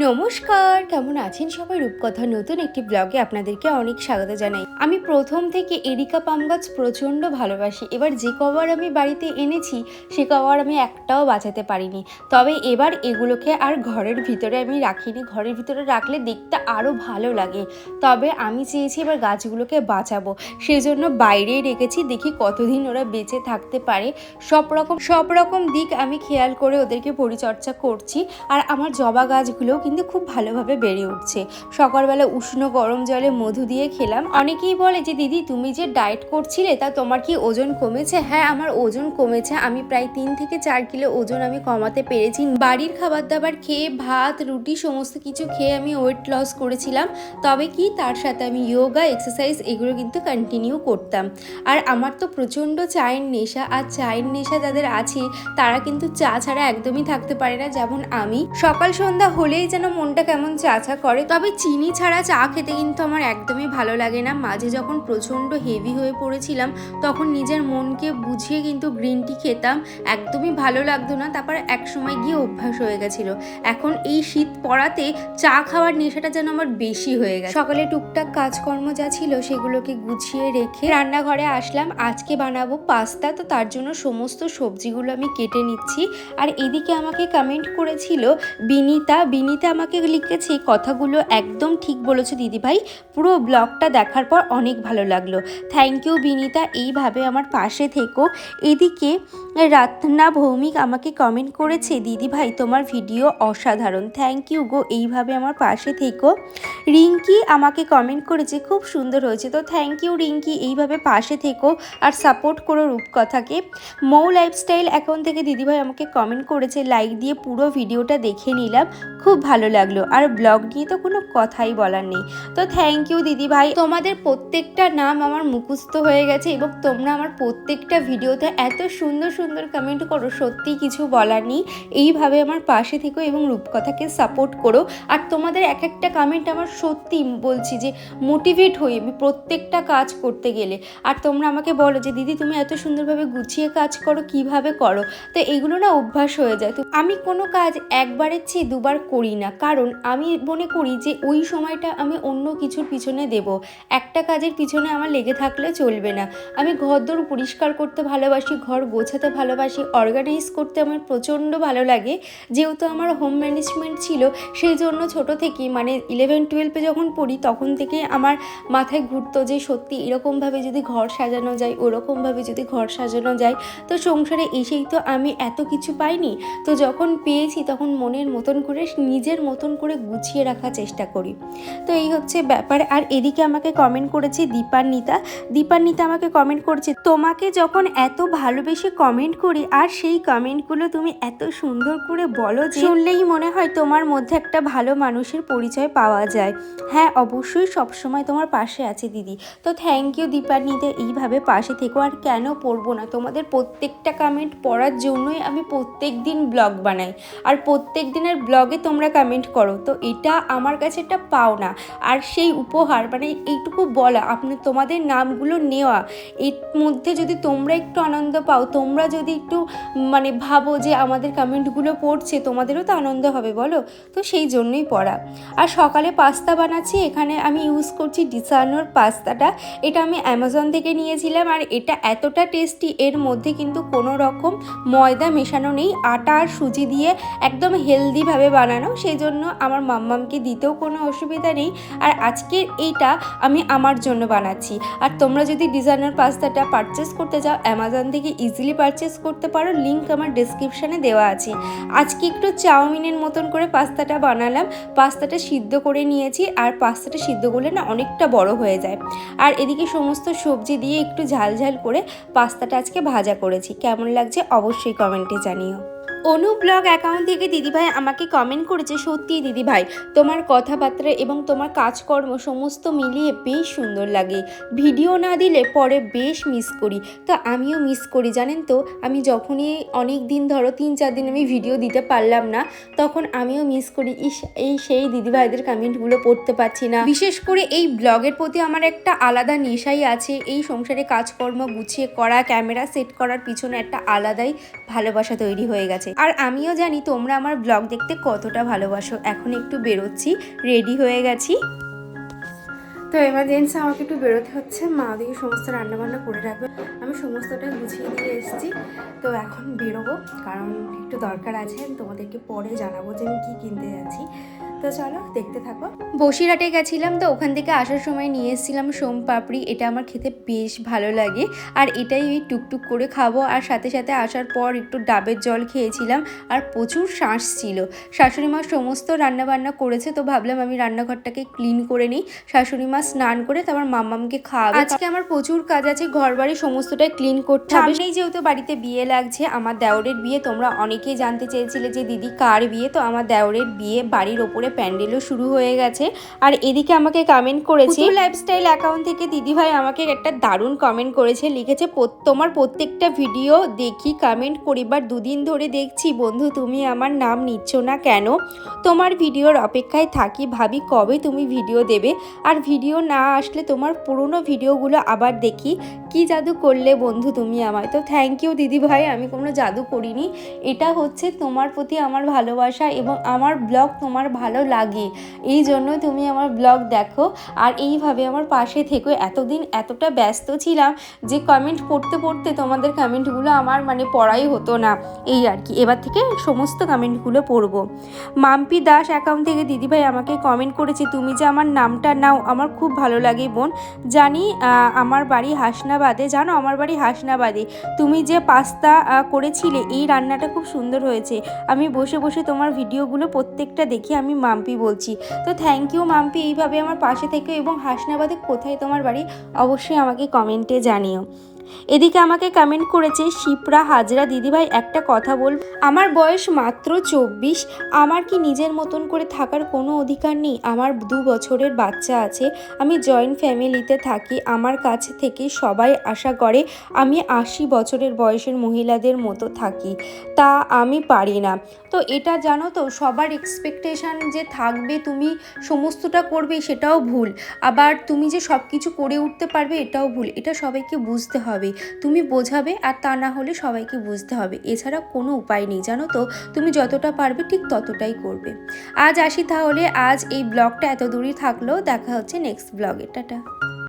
নমস্কার, কেমন আছেন সবাই? রূপকথা নতুন একটি ব্লগে আপনাদেরকে অনেক স্বাগত জানাই। আমি প্রথম থেকে এরিকা পাম গাছ প্রচণ্ড ভালোবাসি। এবার যে কবার আমি বাড়িতে এনেছি সে কবার আমি একটাও বাঁচাতে পারিনি। তবে এবার এগুলোকে আর ঘরের ভিতরে আমি রাখিনি, ঘরের ভিতরে রাখলে দেখতে আরও ভালো লাগে। তবে আমি চেয়েছি এবার গাছগুলোকে বাঁচাবো, সেজন্য বাইরেই রেখেছি, দেখি কতদিন ওরা বেঁচে থাকতে পারে। সব রকম দিক আমি খেয়াল করে ওদেরকে পরিচর্যা করছি। আর আমার জবা গাছগুলো কিন্তু খুব ভালোভাবে বেড়ে উঠছে। সকালবেলা উষ্ণ গরম জলে মধু দিয়ে খেলাম। অনেকেই বলে যে দিদি তুমি যে ডায়েট করছিলে তা তোমার কি ওজন কমেছে? হ্যাঁ, আমার ওজন কমেছে। আমি প্রায় 3 থেকে 4 কিলো ওজন আমি কমাতে পেরেছি। বাড়ির খাবার দাবার খেয়ে, ভাত রুটি সমস্ত কিছু খেয়ে আমি ওয়েট লস করেছিলাম। তবে কি তার সাথে আমি যোগা এক্সারসাইজ এগুলো কিন্তু কন্টিনিউ করতাম। আর আমার তো প্রচণ্ড চায়ের নেশা, আর চায়ের নেশা যাদের আছে তারা কিন্তু চা ছাড়া একদমই থাকতে পারে না, যেমন আমি। সকাল সন্ধ্যা হলেই যেন মনটা কেমন চা করে। তবে চিনি ছাড়া চা খেতে কিন্তু আমার একদমই ভালো লাগে না। মাঝে যখন প্রচণ্ড হেভি হয়ে পড়েছিলাম তখন নিজের মনকে বুঝিয়ে কিন্তু গ্রিন টি খেতাম, একদমই ভালো লাগতো না। তারপর এক সময় গিয়ে অভ্যাস হয়ে গেছিলো। এখন এই শীত পড়াতে চা খাওয়ার নেশাটা যেন আমার বেশি হয়ে গেছে। সকালে টুকটাক কাজকর্ম যা ছিল সেগুলোকে গুছিয়ে রেখে রান্নাঘরে আসলাম। আজকে বানাবো পাস্তা, তো তার জন্য সমস্ত সবজিগুলো আমি কেটে নিচ্ছি। আর এদিকে আমাকে কমেন্ট করেছিল বিনীতা আমাকে লিখেছে, কথাগুলো একদম ঠিক বলেছো দিদিভাই, পুরো ব্লগটা দেখার পর অনেক ভালো লাগলো। থ্যাংক ইউ বিনীতা, এইভাবে আমার পাশে থেকো। এদিকে রাত্না ভৌমিক আমাকে কমেন্ট করেছে, দিদিভাই তোমার ভিডিও অসাধারণ, থ্যাংক ইউ গো, এইভাবে আমার পাশে থেকো। রিঙ্কি আমাকে কমেন্ট করেছে খুব সুন্দর হয়েছে, তো থ্যাংক ইউ রিঙ্কি, এইভাবে পাশে থেকো আর সাপোর্ট করো রূপকথাকে। মৌ লাইফস্টাইল অ্যাকাউন্ট থেকে দিদিভাই আমাকে কমেন্ট করেছে, লাইক দিয়ে পুরো ভিডিওটা দেখে নিলাম, খুব ভালো লাগলো, আর ব্লগ নিয়ে তো কোনো কথাই বলার নেই। তো থ্যাংক ইউ দিদিভাই, তোমাদের প্রত্যেকটা নাম আমার মুখস্থ হয়ে গেছে এবং তোমরা আমার প্রত্যেকটা ভিডিওতে এত সুন্দর সুন্দর কমেন্ট করো, সত্যি কিছু বলার নেই। এইভাবে আমার পাশে থেকো এবং রূপকথাকে সাপোর্ট করো। আর তোমাদের এক একটা কমেন্ট আমার সত্যি বলছি যে মোটিভেট হই আমি প্রত্যেকটা কাজ করতে গেলে। আর তোমরা আমাকে বলো যে দিদি তুমি এত সুন্দরভাবে গুছিয়ে কাজ করো, কিভাবে করো? তো এগুলো না অভ্যাস হয়ে যায়। তো আমি কোনো কাজ একবারের চেয়ে দুবার করি না, কারণ আমি মনে করি যে ওই সময়টা আমি অন্য কিছুর পিছনে দেব, একটা কাজের পিছনে আমার লেগে থাকলে চলবে না। আমি ঘরদোর পরিষ্কার করতে ভালোবাসি, ঘর গোছাতে ভালোবাসি, অর্গানাইজ করতে আমার প্রচণ্ড ভালো লাগে। যেহেতু আমার হোম ম্যানেজমেন্ট ছিল সেই জন্য ছোটো থেকেই মানে 11-12 যখন পড়ি তখন থেকে আমার মাথায় ঘুরতো যে সত্যি এরকমভাবে যদি ঘর সাজানো যায়, ওরকমভাবে যদি ঘর সাজানো যায়, তো সংসারে এসেই তো আমি এত কিছু পাইনি। তো যখন পেয়েছি তখন মনের মতন করে নিজের মতন করে গুছিয়ে রাখার চেষ্টা করি। তো এই হচ্ছে ব্যাপার। আর এদিকে আমাকে কমেন্ট করেছে দীপান্বিতা আমাকে কমেন্ট করেছে, তোমাকে যখন এত ভালোবেসে কমেন্ট করি আর সেই কমেন্টগুলো তুমি এত সুন্দর করে বলো, শুনলেই মনে হয় তোমার মধ্যে একটা ভালো মানুষের পরিচয় পাওয়া যায়। হ্যাঁ অবশ্যই, সবসময় তোমার পাশে আছে দিদি। তো থ্যাংক ইউ দীপান্বিতা, এইভাবে পাশে থেকো। আর কেন পড়বো না, তোমাদের প্রত্যেকটা কমেন্ট পড়ার জন্যই আমি প্রত্যেক দিন ব্লগ বানাই, আর প্রত্যেক দিনের ব্লগে তোমরা কমেন্ট করো। তো এটা আমার কাছে একটা পাওনা, আর সেই উপহার মানে এইটুকু বলা, তোমাদের নামগুলো নেওয়া, এর মধ্যে যদি তোমরা একটু আনন্দ পাও, তোমরা যদি একটু মানে ভাবো যে আমাদের কমেন্টগুলো পড়ছে, তোমাদেরও তো আনন্দ হবে বলো। তো সেই জন্যই পড়া। আর সকালে পাস্তা বানাচ্ছি, এখানে আমি ইউজ করছি ডিসার্নোর পাস্তাটা। এটা আমি অ্যামাজন থেকে নিয়েছিলাম, আর এটা এতটা টেস্টি, এর মধ্যে কিন্তু কোনো রকম ময়দা মেশানো নেই, আটা আর সুজি দিয়ে একদম হেলদিভাবে বানানো, সেই জন্য আমার মাম্মামকে দিতেও কোনো অসুবিধা নেই। আর আজকের এইটা আমি আমার জন্য বানাচ্ছি। আর তোমরা যদি ডিজাইনার পাস্তাটা পারচেস করতে চাও অ্যামাজন থেকে ইজিলি পারচেস করতে পারো, লিঙ্ক আমার ডেসক্রিপশানে দেওয়া আছে। আজকে একটু চাউমিনের মতন করে পাস্তাটা বানালাম। পাস্তাটা সিদ্ধ করে নিয়েছি, আর পাস্তাটা সিদ্ধ করলে না অনেকটা বড় হয়ে যায়। আর এদিকে সমস্ত সবজি দিয়ে একটু ঝাল ঝাল করে পাস্তাটা আজকে ভাজা করেছি। কেমন লাগছে অবশ্যই কমেন্টে জানিও। অনু ব্লগ অ্যাকাউন্ট থেকে দিদিভাই আমাকে কমেন্ট করেছে, সত্যি দিদিভাই তোমার কথাবার্তা এবং তোমার কাজকর্ম সমস্ত মিলিয়ে বেশ সুন্দর লাগে, ভিডিও না দিলে পরে বেশ মিস করি। তো আমিও মিস করি জানেন তো, আমি যখনই অনেক দিন ধরো 3-4 দিন আমি ভিডিও দিতে পারলাম না, তখন আমিও মিস করি, এই সেই দিদিভাইদের কমেন্টগুলো পড়তে পারছি না। বিশেষ করে এই ব্লগের প্রতি আমার একটা আলাদা নেশাই আছে। এই সংসারে কাজকর্ম গুছিয়ে করা, ক্যামেরা সেট করার পিছনে একটা আলাদাই ভালোবাসা তৈরি হয়ে গেছে। গেছে। আর আমিও জানি তোমরা আমার ব্লগ দেখতে কতটা ভালোবাসো। এখন একটু বেরোচ্ছি, রেডি হয়ে গেছি। তো এমার্জেন্সি আমাকে একটু বেরোতে হচ্ছে, মা ওদিকে সমস্ত রান্নাবান্না করে রাখবে, আমি সমস্তটাই গুছিয়ে দিয়ে এসেছি। তো এখন বেরোবো, কারণ একটু দরকার আছে। তোমাদেরকে পরে জানাবো যে আমি কী কিনতে যাচ্ছি। তো চলো দেখতে থাকো। বসিরহাটে গেছিলাম, তো ওখান থেকে আসার সময় নিয়ে এসেছিলাম সোমপাপড়ি। এটা আমার খেতে বেশ ভালো লাগে, আর এটাই ওই টুকটুক করে খাবো। আর সাথে সাথে আসার পর একটু ডাবের জল খেয়েছিলাম, আর প্রচুর শ্বাস ছিল। শাশুড়ি মা সমস্ত রান্নাবান্না করেছে, তো ভাবলাম আমি রান্নাঘরটাকে ক্লিন করে নিই। শাশুড়ি মা স্নান করে তারপর মাম্মামকে খাওয়াবে। আজকে আমার প্রচুর কাজ আছে, ঘর বাড়ি সমস্তটাই ক্লিন করতে হবে। সামনেই যেহেতু বাড়িতে বিয়ে লাগছে, আমার দেওরের বিয়ে। তোমরা অনেকেই জানতে চেয়েছিলে যে দিদি কার বিয়ে, তো আমার দেওরের বিয়ে, বাড়ির ওপরে প্যান্ডেলও শুরু হয়ে গেছে। আর এদিকে আমাকে কমেন্ট করেছে লাইফস্টাইল অ্যাকাউন্ট থেকে দিদিভাই আমাকে একটা দারুণ কমেন্ট করেছে, লিখেছে তোমার প্রত্যেকটা ভিডিও দেখি, কমেন্ট করি, বাট দুদিন ধরে দেখছি বন্ধু তুমি আমার নাম নিচ্ছ না কেন? তোমার ভিডিওর অপেক্ষায় থাকি, ভাবি কবে তুমি ভিডিও দেবে। আর ভিডিও না আসলে তোমার পুরনো ভিডিওগুলো আবার দেখি। কি জাদু করলে বন্ধু তুমি আমায়। তো থ্যাংক ইউ দিদিভাই, আমি কোনো জাদু করিনি। এটা হচ্ছে তোমার প্রতি আমার ভালোবাসা, এবং আমার ব্লগ তোমার ভালো লাগে, এই জন্যই তুমি আমার ব্লগ দেখো। আর এইভাবে আমার পাশে থেকো। এতদিন এতটা ব্যস্ত ছিলাম যে কমেন্ট পড়তে পড়তে তোমাদের কমেন্টগুলো আমার পড়াই হতো না, এই আর কি। এবার থেকে সমস্ত কমেন্টগুলো পড়বো। মাম্পি দাস অ্যাকাউন্ট থেকে দিদিভাই আমাকে কমেন্ট করেছে, তুমি যে আমার নামটা নাও আমার খুব ভালো লাগে বোন। জানি আমার বাড়ি হাসনাবাদে, জানো আমার বাড়ি হাসনাবাদে। তুমি যে পাস্তা করেছিলে, এই রান্নাটা খুব সুন্দর হয়েছে। আমি বসে বসে তোমার ভিডিওগুলো প্রত্যেকটা দেখি। আমি মাম্পি বলছি। তো থ্যাংক ইউ মাম্পি, এইভাবে আমার পাশে থেকে। এবং হাসনাবাদে কোথায় তোমার বাড়ি অবশ্যই আমাকে কমেন্টে জানিও। এদিকে আমাকে কমেন্ট করেছে শিপ্রা হাজরা, দিদিভাই একটা কথা বল, আমার বয়স মাত্র 24, আমার কি নিজের মতন করে থাকার কোনো অধিকার নেই? আমার 2 বছরের বাচ্চা আছে, আমি জয়েন্ট ফ্যামিলিতে থাকি, আমার কাছে থেকে সবাই আশা করে আমি 80 বছরের বয়সের মহিলাদের মতো থাকি, তা আমি পারি না। তো এটা জানো তো, সবার এক্সপেকটেশান যে থাকবে তুমি সমস্তটা করবে সেটাও ভুল, আবার তুমি যে সব কিছু করে উঠতে পারবে এটাও ভুল। এটা সবাইকে বুঝতে হবে, তুমি বোঝাবে, আর তা না হলে সবাইকে বুঝতে হবে, এছাড়া কোনো উপায় নেই। জানো তো, তুমি যতটা পারবে ঠিক ততটাই করবে। আজ আসি তাহলে, আজ এই ব্লগটা এত দূরই থাকলো, দেখা হচ্ছে নেক্সট ব্লগে, টাটা।